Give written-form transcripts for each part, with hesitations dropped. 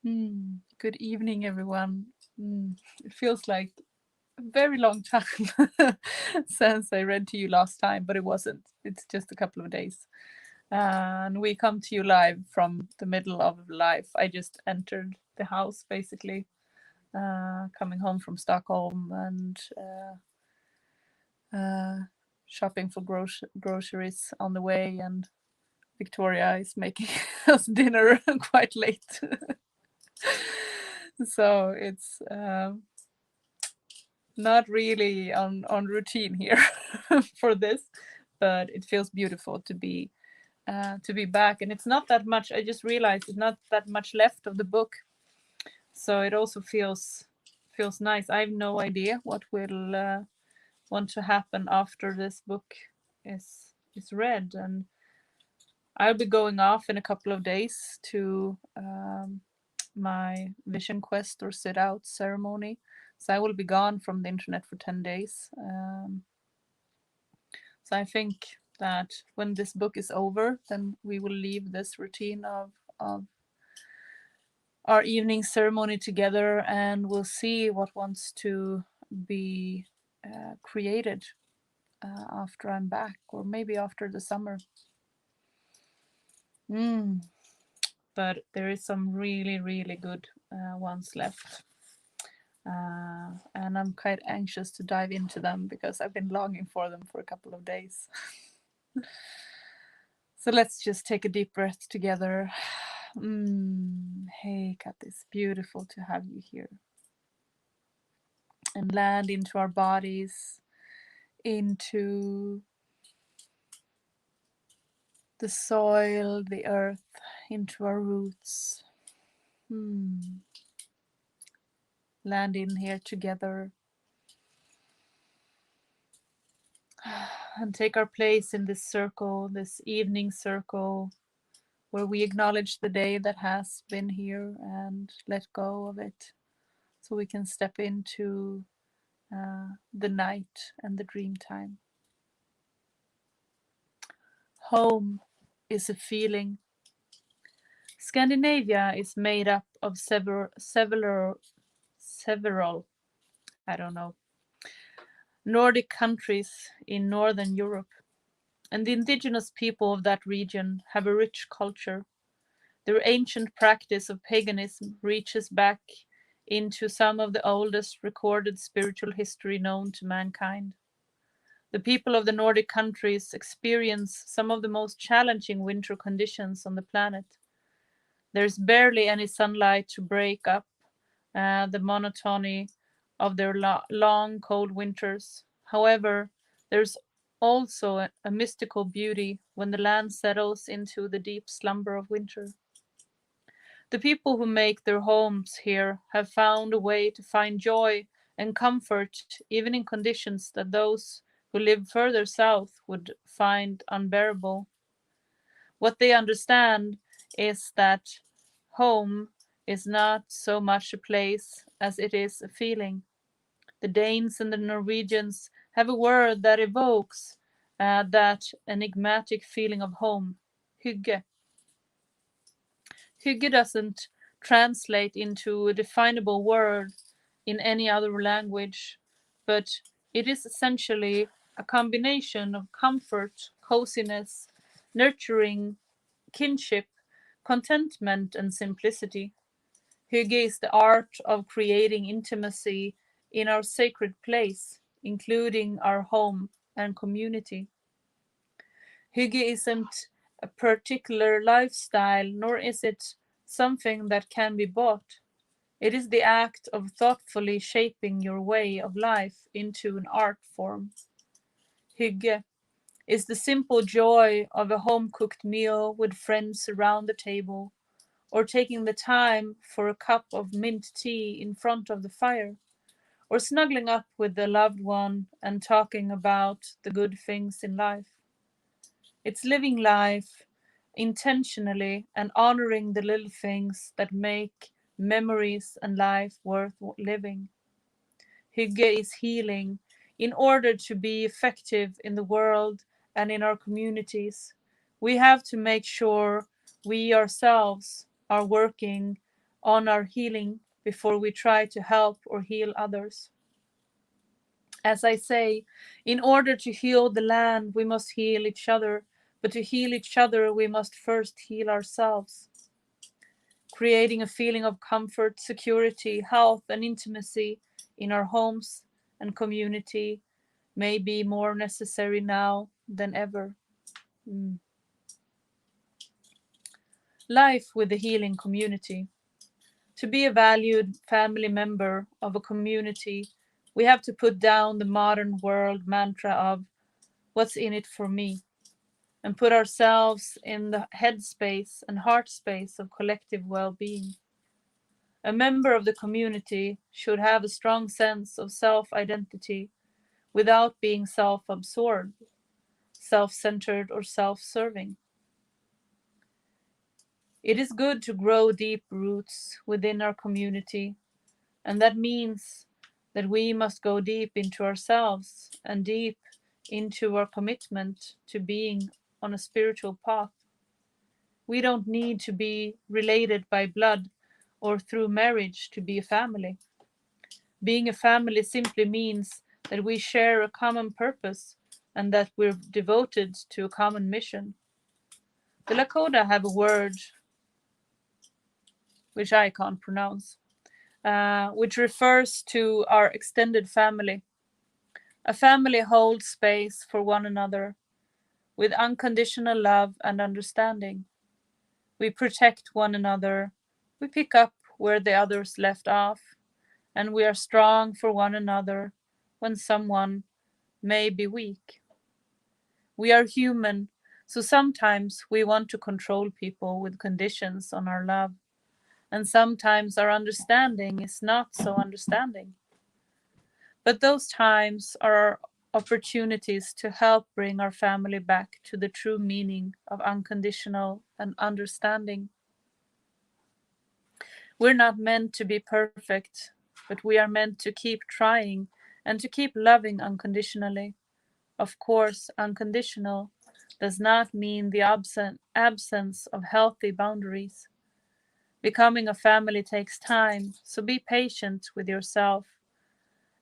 Good evening, everyone. It feels like a very long time since I read to you last time, but it wasn't. It's just a couple of days. And we come to you live from the middle of life. I just entered the house basically, coming home from Stockholm and uh, shopping for groceries on the way. And Victoria is making us dinner quite late. So it's not really on routine here for this, but it feels beautiful to be back. And it's not that much. I just realized it's not that much left of the book, so it also feels nice. I have no idea what will want to happen after this book is read, and I'll be going off in a couple of days to my vision quest or sit out ceremony. So I will be gone from the internet for 10 days. So I think that when this book is over, then we will leave this routine of our evening ceremony together, and we'll see what wants to be created after I'm back, or maybe after the summer. Mm. But there is some really, really good ones left. And I'm quite anxious to dive into them because I've been longing for them for a couple of days. So let's just take a deep breath together. Hey, Kat, it's beautiful to have you here. And land into our bodies, into the soil, the earth, into our roots. Land in here together. And take our place in this circle, this evening circle, where we acknowledge the day that has been here and let go of it, so we can step into the night and the dream time. Home is a feeling. Scandinavia is made up of several, I don't know, Nordic countries in Northern Europe, and the indigenous people of that region have a rich culture. Their ancient practice of paganism reaches back into some of the oldest recorded spiritual history known to mankind. The people of the Nordic countries experience some of the most challenging winter conditions on the planet. There's barely any sunlight to break up the monotony of their long, cold winters. However, there's also a mystical beauty when the land settles into the deep slumber of winter. The people who make their homes here have found a way to find joy and comfort even in conditions that those who live further south would find unbearable. What they understand is that home is not so much a place as it is a feeling. The Danes and the Norwegians have a word that evokes that enigmatic feeling of home, hygge. Hygge doesn't translate into a definable word in any other language, but it is essentially a combination of comfort, coziness, nurturing, kinship, contentment, and simplicity. Hygge is the art of creating intimacy in our sacred place, including our home and community. Hygge isn't a particular lifestyle, nor is it something that can be bought. It is the act of thoughtfully shaping your way of life into an art form. Hygge is the simple joy of a home cooked meal with friends around the table, or taking the time for a cup of mint tea in front of the fire, or snuggling up with a loved one and talking about the good things in life. It's living life intentionally and honoring the little things that make memories and life worth living. Hygge is healing. In order to be effective in the world and in our communities, we have to make sure we ourselves are working on our healing before we try to help or heal others. As I say, in order to heal the land, we must heal each other, but to heal each other, we must first heal ourselves. Creating a feeling of comfort, security, health, and intimacy in our homes and community may be more necessary now than ever. Mm. Life with the healing community. To be a valued family member of a community, we have to put down the modern world mantra of what's in it for me and put ourselves in the headspace and heart space of collective well being. A member of the community should have a strong sense of self identity without being self absorbed, self centered, or self serving. It is good to grow deep roots within our community, and that means that we must go deep into ourselves and deep into our commitment to being on a spiritual path. We don't need to be related by blood or through marriage to be a family. Being a family simply means that we share a common purpose and that we're devoted to a common mission. The Lakota have a word which I can't pronounce, which refers to our extended family. A family holds space for one another with unconditional love and understanding. We protect one another, we pick up where the others left off, and we are strong for one another when someone may be weak. We are human, so sometimes we want to control people with conditions on our love, and sometimes our understanding is not so understanding. But those times are our opportunities to help bring our family back to the true meaning of unconditional and understanding. We're not meant to be perfect, but we are meant to keep trying and to keep loving unconditionally. Of course, unconditional does not mean the absence of healthy boundaries. Becoming a family takes time, so be patient with yourself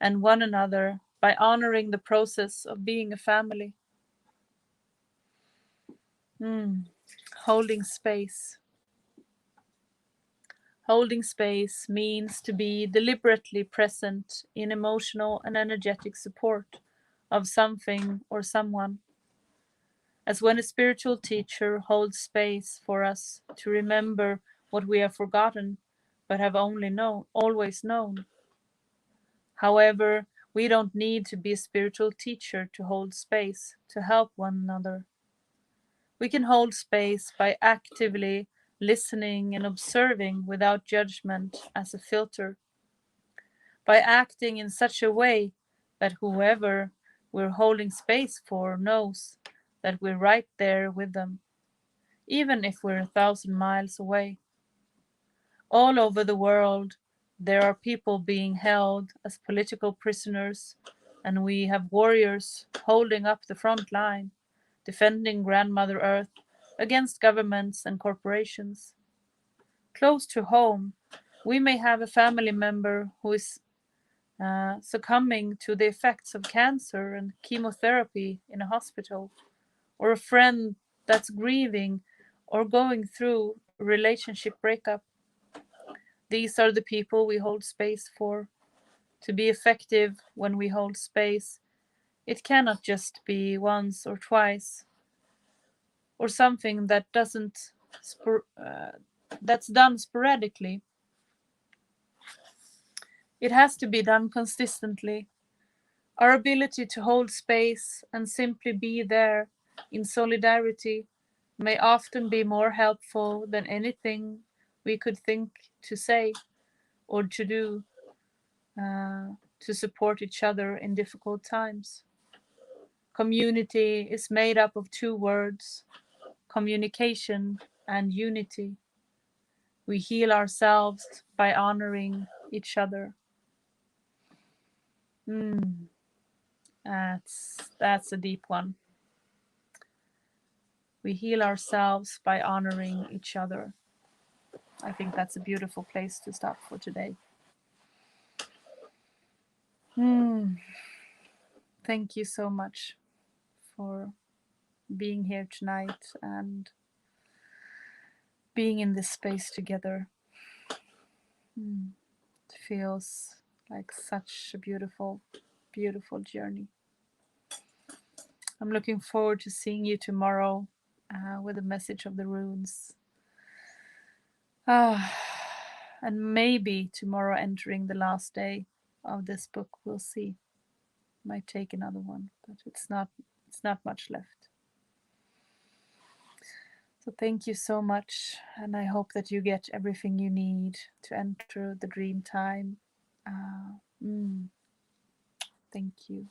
and one another by honoring the process of being a family. Mm. Holding space. Holding space means to be deliberately present in emotional and energetic support of something or someone. As when a spiritual teacher holds space for us to remember what we have forgotten but have only known, always known. However, we don't need to be a spiritual teacher to hold space to help one another. We can hold space by actively listening and observing without judgment as a filter, by acting in such a way that whoever we're holding space for knows that we're right there with them, even if we're 1,000 miles away. All over the world, there are people being held as political prisoners, and we have warriors holding up the front line, defending Grandmother Earth against governments and corporations. Close to home, we may have a family member who is succumbing to the effects of cancer and chemotherapy in a hospital, or a friend that's grieving or going through a relationship breakup. These are the people we hold space for. To be effective when we hold space, it cannot just be once or twice, or something that doesn't that's done sporadically. It has to be done consistently. Our ability to hold space and simply be there in solidarity may often be more helpful than anything we could think to say or to do to support each other in difficult times. Community is made up of two words: communication and unity. We heal ourselves by honoring each other. Mm, that's a deep one. We heal ourselves by honoring each other. I think that's a beautiful place to stop for today. Hmm. Thank you so much for being here tonight and being in this space together. Hmm. It feels like such a beautiful, beautiful journey. I'm looking forward to seeing you tomorrow with the message of the runes. Ah, and maybe tomorrow entering the last day of this book. We'll see. Might take another one, but it's not much left. So thank you so much, and I hope that you get everything you need to enter the dream time. Uh, mm, thank you.